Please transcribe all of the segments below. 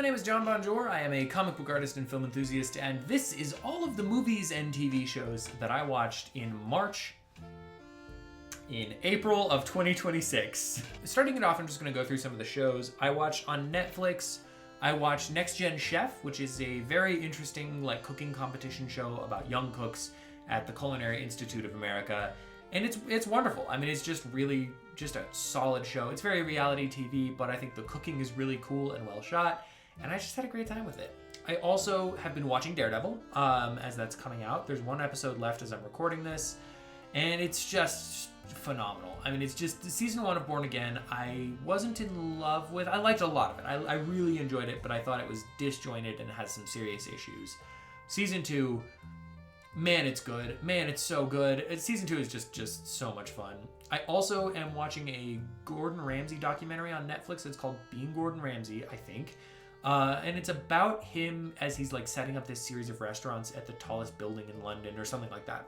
my name is John Bonjour. I am a comic book artist and film enthusiast, and this is all of the movies and TV shows that I watched in April of 2026. Starting it off, I'm just going to go through some of the shows I watched on Netflix. I watched Next Gen Chef, which is a very interesting cooking competition show about young cooks at the Culinary Institute of America, and it's wonderful. I mean, it's just really just a solid show. It's very reality TV, but I think the cooking is really cool and well shot, and I just had a great time with it. I also have been watching Daredevil as that's coming out. There's one episode left as I'm recording this, and it's just phenomenal. I mean, it's just season 1 of Born Again. I wasn't in love with. I liked a lot of it. I really enjoyed it, but I thought it was disjointed and has some serious issues. Season 2, man, it's good. Man, it's so good. Season 2 is just so much fun. I also am watching a Gordon Ramsay documentary on Netflix. It's called Being Gordon Ramsay, I think. And it's about him as he's setting up this series of restaurants at the tallest building in London or something like that.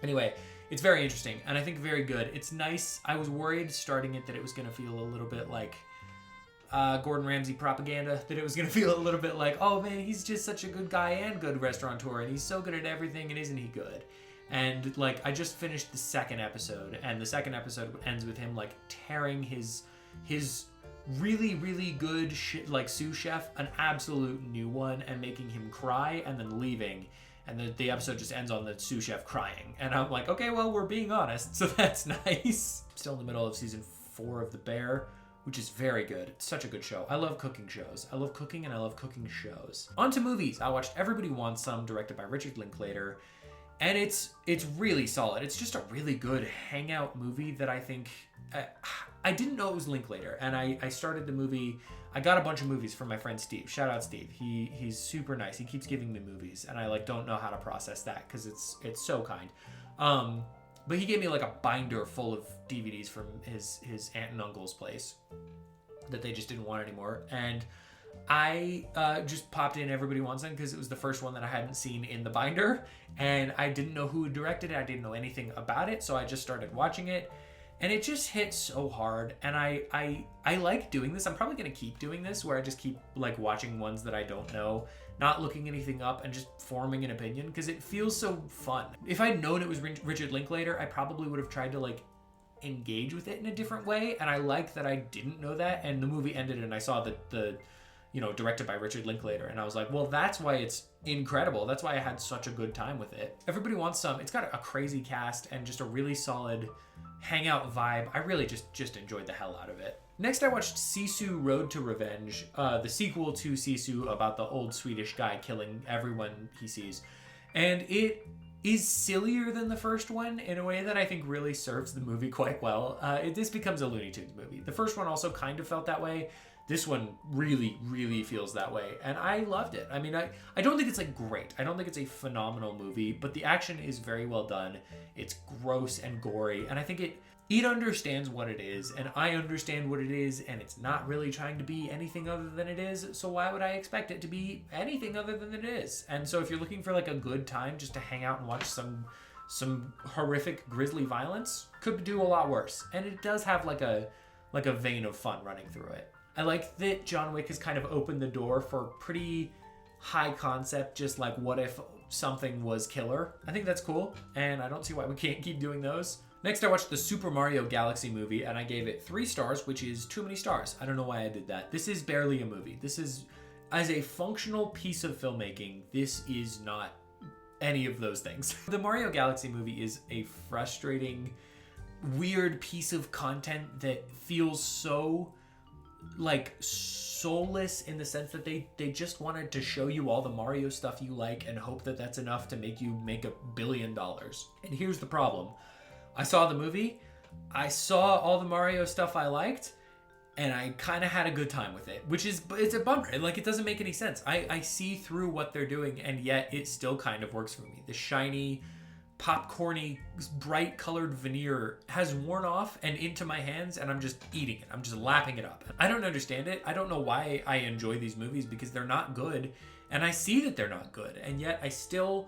Anyway, it's very interesting and I think very good. It's nice. I was worried starting it that it was going to feel a little bit like Gordon Ramsay propaganda, that it was going to feel a little bit like, oh man, he's just such a good guy and good restaurateur and he's so good at everything and isn't he good? And I just finished the second episode, and the second episode ends with him tearing his really, really good sous chef, an absolute new one, and making him cry and then leaving. And the episode just ends on the sous chef crying. And I'm like, okay, well, we're being honest, so that's nice. Still in the middle of season 4 of The Bear, which is very good. It's such a good show. I love cooking shows. I love cooking and I love cooking shows. On to movies. I watched Everybody Wants Some, directed by Richard Linklater. And it's really solid. It's just a really good hangout movie that I think... I didn't know it was Linklater. And I started the movie... I got a bunch of movies from my friend Steve. Shout out Steve. He's super nice. He keeps giving me movies. And I don't know how to process that because it's so kind. But he gave me a binder full of DVDs from his aunt and uncle's place that they just didn't want anymore. And I just popped in Everybody Wants Some because it was the first one that I hadn't seen in the binder. And I didn't know who directed it. I didn't know anything about it. So I just started watching it. And it just hit so hard. And I like doing this. I'm probably going to keep doing this where I just keep watching ones that I don't know, not looking anything up and just forming an opinion because it feels so fun. If I'd known it was Richard Linklater, I probably would have tried to engage with it in a different way. And I like that I didn't know that. And the movie ended and I saw the directed by Richard Linklater. And I was like, well, that's why it's incredible. That's why I had such a good time with it. Everybody Wants Some. It's got a crazy cast and just a really solid hangout vibe. I really just enjoyed the hell out of it. Next, I watched Sisu Road to Revenge, the sequel to Sisu about the old Swedish guy killing everyone he sees. And it is sillier than the first one in a way that I think really serves the movie quite well. This becomes a Looney Tunes movie. The first one also kind of felt that way. This one really, really feels that way. And I loved it. I mean, I don't think it's great. I don't think it's a phenomenal movie, but the action is very well done. It's gross and gory. And I think it understands what it is. And I understand what it is. And it's not really trying to be anything other than it is. So why would I expect it to be anything other than it is? And so if you're looking for a good time just to hang out and watch some horrific grisly violence, could do a lot worse. And it does have a vein of fun running through it. I like that John Wick has kind of opened the door for pretty high concept, just what if something was killer. I think that's cool, and I don't see why we can't keep doing those. Next, I watched the Super Mario Galaxy movie, and I gave it 3 stars, which is too many stars. I don't know why I did that. This is barely a movie. This is, as a functional piece of filmmaking, this is not any of those things. The Mario Galaxy movie is a frustrating, weird piece of content that feels so soulless in the sense that they just wanted to show you all the Mario stuff you like and hope that that's enough to make you make $1 billion. And here's the problem. I saw the movie, I saw all the Mario stuff I liked, and I kind of had a good time with it, it's a bummer. It doesn't make any sense. I see through what they're doing, and yet it still kind of works for me. The shiny, popcorny, bright colored veneer has worn off and into my hands, and I'm just eating it. I'm just lapping it up. I don't understand it. I don't know why I enjoy these movies because they're not good, and I see that they're not good, and yet I still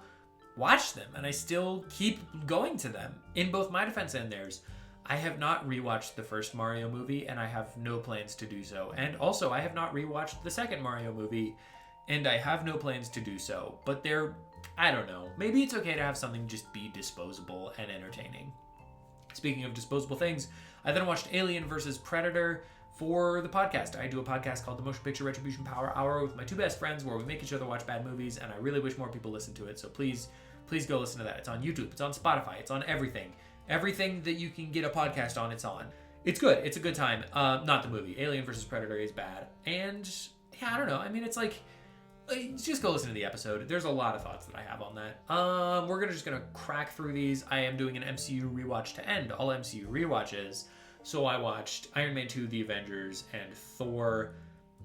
watch them and I still keep going to them. In both my defense and theirs, I have not rewatched the first Mario movie, and I have no plans to do so. And also, I have not rewatched the second Mario movie, and I have no plans to do so. But I don't know. Maybe it's okay to have something just be disposable and entertaining. Speaking of disposable things, I then watched Alien vs. Predator for the podcast. I do a podcast called the Motion Picture Retribution Power Hour with my two best friends where we make each other watch bad movies, and I really wish more people listen to it. So please go listen to that. It's on YouTube. It's on Spotify. It's on everything. Everything that you can get a podcast on, it's on. It's good. It's a good time. Not the movie. Alien vs. Predator is bad. And yeah, I don't know. I mean, it's like, just go listen to the episode. There's a lot of thoughts that I have on that. We're just gonna crack through these. I am doing an MCU rewatch to end all MCU rewatches. So I watched Iron Man 2, The Avengers, and Thor.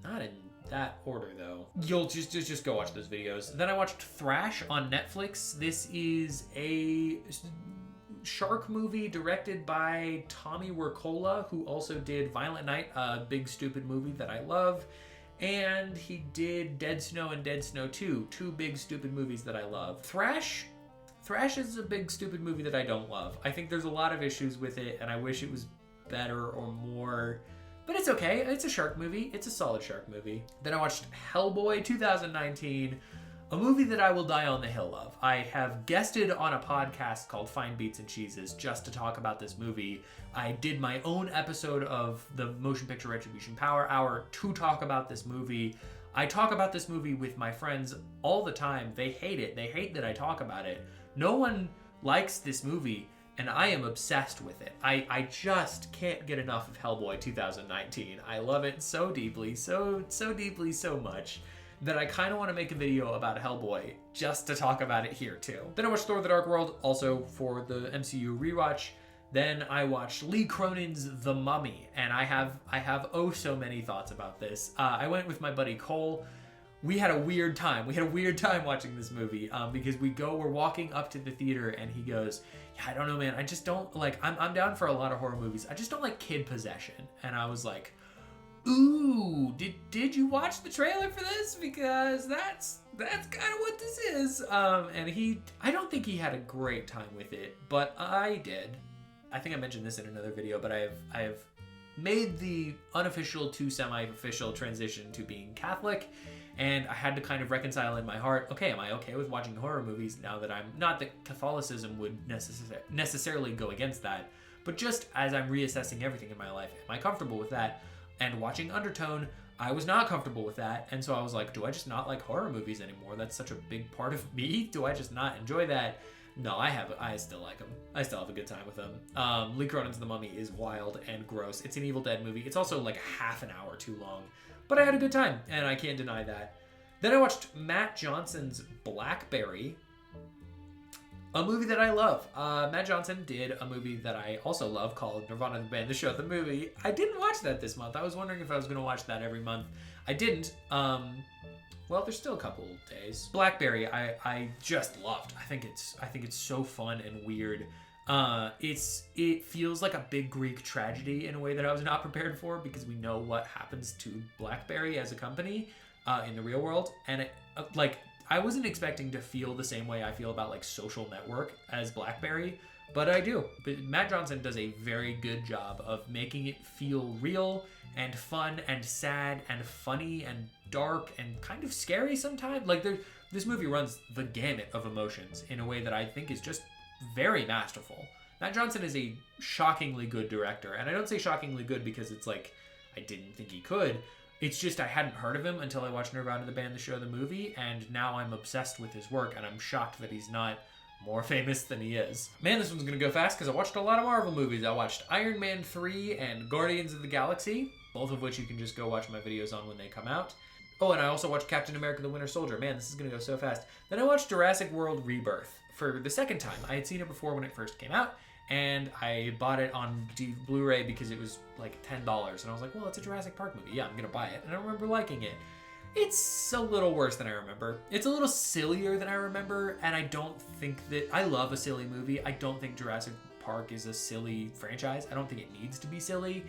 Not in that order though. You'll just go watch those videos. Then I watched Thrash on Netflix. This is a shark movie directed by Tommy Wirkola, who also did Violent Night, a big stupid movie that I love. And he did Dead Snow and Dead Snow 2, two big stupid movies that I love. Thrash is a big stupid movie that I don't love. I think there's a lot of issues with it, and I wish it was better or more, but it's okay. It's a shark movie. It's a solid shark movie. Then I watched Hellboy 2019, a movie that I will die on the hill of. I have guested on a podcast called Fine Beats and Cheeses just to talk about this movie. I did my own episode of the Motion Picture Retribution Power Hour to talk about this movie. I talk about this movie with my friends all the time. They hate it. They hate that I talk about it. No one likes this movie, and I am obsessed with it. I just can't get enough of Hellboy 2019. I love it so deeply, so deeply, so much, that I kind of want to make a video about Hellboy just to talk about it here too. Then I watched Thor: The Dark World, also for the MCU rewatch. Then I watched Lee Cronin's The Mummy, and I have oh so many thoughts about this. I went with my buddy Cole. We had a weird time. Watching this movie because we're walking up to the theater, and he goes, yeah, I don't know, man. I just don't like, I'm down for a lot of horror movies. I just don't like kid possession. And I was like, ooh, did you watch the trailer for this? Because that's kind of what this is. And I don't think he had a great time with it, but I did. I think I mentioned this in another video, but I have made the unofficial to semi-official transition to being Catholic, and I had to kind of reconcile in my heart, okay, am I okay with watching horror movies now that I'm, not that Catholicism would necessarily go against that, but just as I'm reassessing everything in my life, am I comfortable with that? And watching Undertone, I was not comfortable with that, and so I was like, do I just not like horror movies anymore? That's such a big part of me. Do I just not enjoy that? No, I still like them. I still have a good time with them. Lee Cronin's The Mummy is wild and gross. It's an Evil Dead movie. It's also like half an hour too long, but I had a good time, and I can't deny that. Then I watched Matt Johnson's Blackberry, a movie that I love. Matt Johnson did a movie that I also love called Nirvana the Band, the Show, the Movie. I didn't watch that this month. I was wondering if I was going to watch that every month. I didn't. Well, there's still a couple days. Blackberry, I just loved. I think it's so fun and weird. It feels like a big Greek tragedy in a way that I was not prepared for, because we know what happens to BlackBerry as a company in the real world, and I wasn't expecting to feel the same way I feel about like Social Network as BlackBerry, but I do. But Matt Johnson does a very good job of making it feel real and fun and sad and funny and dark and kind of scary sometimes. Like this movie runs the gamut of emotions in a way that I think is just very masterful. Matt Johnson is a shockingly good director, and I don't say shockingly good because it's like I didn't think he could. It's just I hadn't heard of him until I watched Nirvana the Band, the Show, the Movie, and now I'm obsessed with his work, and I'm shocked that he's not more famous than he is. Man, this one's gonna go fast because I watched a lot of Marvel movies. I watched Iron Man 3 and Guardians of the Galaxy, both of which you can just go watch my videos on when they come out. Oh, and I also watched Captain America the Winter Soldier. Man, this is gonna go so fast. Then I watched Jurassic World Rebirth for the second time. I had seen it before when it first came out, and I bought it on Blu-ray because it was like $10, and I was like, well, it's a Jurassic Park movie. Yeah, I'm gonna buy it. And I remember liking it. It's a little worse than I remember. It's a little sillier than I remember, and I don't think that... I love a silly movie. I don't think Jurassic Park is a silly franchise. I don't think it needs to be silly.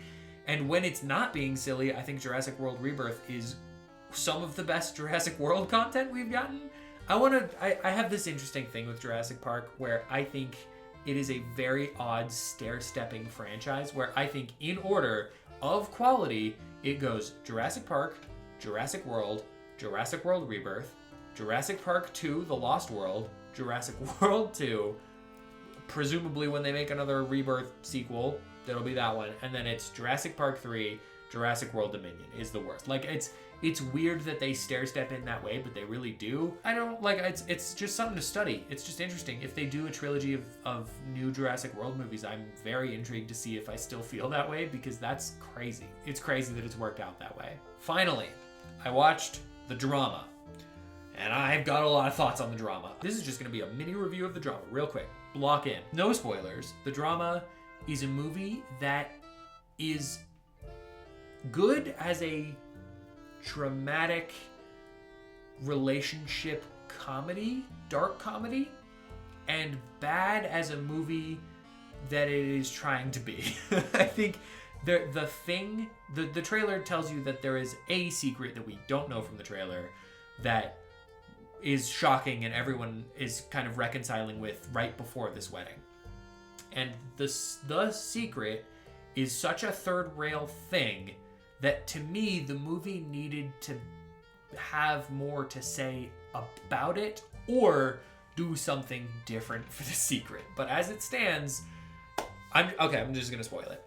And when it's not being silly, I think Jurassic World Rebirth is some of the best Jurassic World content we've gotten. I have this interesting thing with Jurassic Park where I think it is a very odd stair-stepping franchise where I think in order of quality, it goes Jurassic Park, Jurassic World Rebirth, Jurassic Park 2, The Lost World, Jurassic World 2, presumably when they make another Rebirth sequel, that'll be that one, and then it's Jurassic Park 3, Jurassic World Dominion is the worst. Like, it's weird that they stair-step in that way, but they really do. I don't, like, it's just something to study. It's just interesting. If they do a trilogy of new Jurassic World movies, I'm very intrigued to see if I still feel that way, because that's crazy. It's crazy that it's worked out that way. Finally, I watched the drama, and I've got a lot of thoughts on the drama. This is just going to be a mini review of the drama, real quick. Block in. No spoilers. The drama is a movie that is good as a dramatic relationship comedy, dark comedy, and bad as a movie that it is trying to be. I think the trailer tells you that there is a secret that we don't know from the trailer that is shocking and everyone is kind of reconciling with right before this wedding. And the secret is such a third rail thing that to me, the movie needed to have more to say about it or do something different for the secret. But as it stands, I'm just gonna spoil it.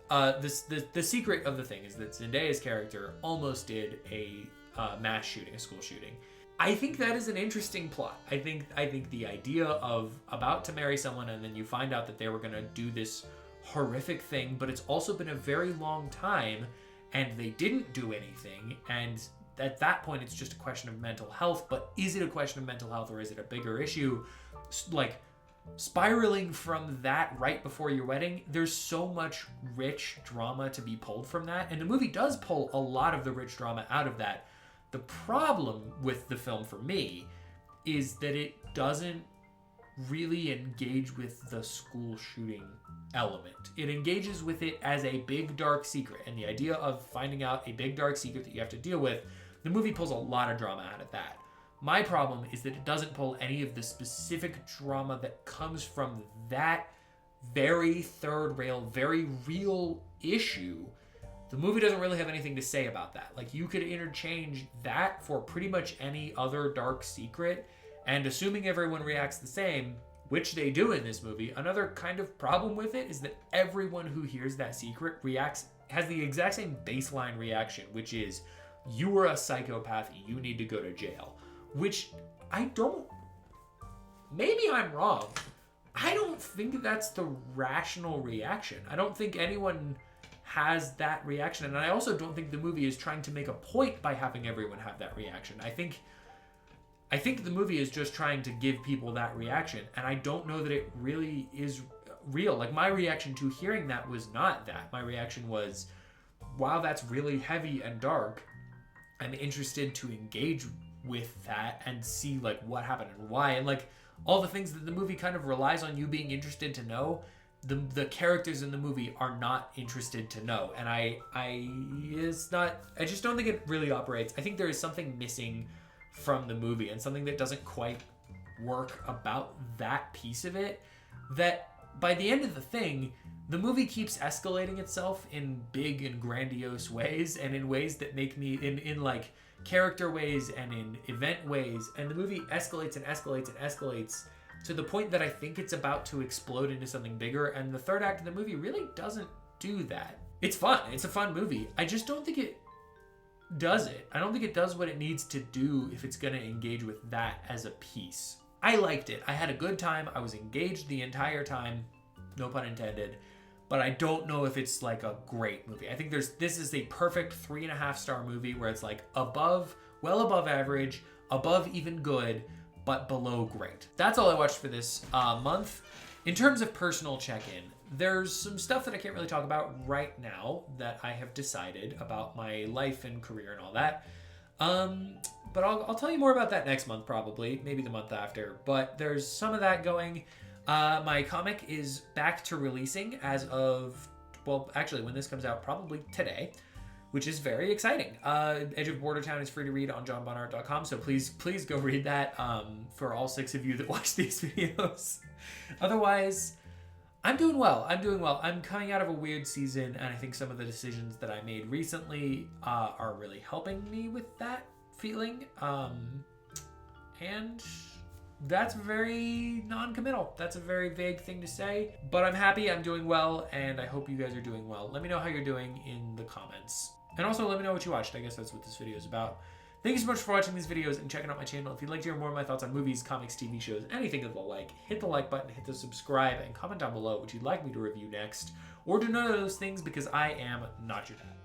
The secret of the thing is that Zendaya's character almost did a mass shooting, a school shooting. I think that is an interesting plot. I think the idea of about to marry someone and then you find out that they were gonna do this horrific thing, but it's also been a very long time and they didn't do anything, and at that point it's just a question of mental health. But is it a question of mental health or is it a bigger issue? Like, spiraling from that right before your wedding, there's so much rich drama to be pulled from that, and the movie does pull a lot of the rich drama out of that. The problem with the film for me is that it doesn't really engage with the school shooting element. It engages with it as a big dark secret, and the idea of finding out a big dark secret that you have to deal with, the movie pulls a lot of drama out of that. My problem is that it doesn't pull any of the specific drama that comes from that very third rail, very real issue. The movie doesn't really have anything to say about that. Like, you could interchange that for pretty much any other dark secret, and assuming everyone reacts the same, which they do in this movie, another kind of problem with it is that everyone who hears that secret has the exact same baseline reaction, which is, you are a psychopath, you need to go to jail. Which maybe I'm wrong. I don't think that's the rational reaction. I don't think anyone has that reaction, and I also don't think the movie is trying to make a point by having everyone have that reaction. I think the movie is just trying to give people that reaction, and I don't know that it really is real. Like, my reaction to hearing that was not that. My reaction was, wow, that's really heavy and dark. I'm interested to engage with that and see, like, what happened and why, and, like, all the things that the movie kind of relies on you being interested to know. The characters in the movie are not interested to know, and I just don't think it really operates. I think there is something missing from the movie and something that doesn't quite work about that piece of it, that by the end of the thing, the movie keeps escalating itself in big and grandiose ways, and in ways that make me, in like character ways and in event ways, and the movie escalates and escalates and escalates to the point that I think it's about to explode into something bigger, and the third act of the movie really doesn't do that. It's fun. It's a fun movie. I just don't think it does it. I don't think it does what it needs to do if it's going to engage with that as a piece. I liked it. I had a good time. I was engaged the entire time. No pun intended. But I don't know if it's like a great movie. I think this is a perfect 3.5-star movie where it's like well above average, above even good, but below great. That's all I watched for this month. In terms of personal check-in, there's some stuff that I can't really talk about right now that I have decided about my life and career and all that. But I'll tell you more about that next month, probably, maybe the month after. But there's some of that going. My comic is back to releasing as of, well, actually, when this comes out, probably today, which is very exciting. Edge of Bordertown is free to read on johnbonart.com, so please go read that for all 6 of you that watch these videos. Otherwise, I'm doing well. I'm doing well. I'm coming out of a weird season, and I think some of the decisions that I made recently are really helping me with that feeling. And that's very non-committal. That's a very vague thing to say, but I'm happy, I'm doing well, and I hope you guys are doing well. Let me know how you're doing in the comments. And also let me know what you watched. I guess that's what this video is about. Thank you so much for watching these videos and checking out my channel. If you'd like to hear more of my thoughts on movies, comics, TV shows, anything of the like, hit the like button, hit the subscribe, and comment down below what you'd like me to review next. Or do none of those things because I am not your dad.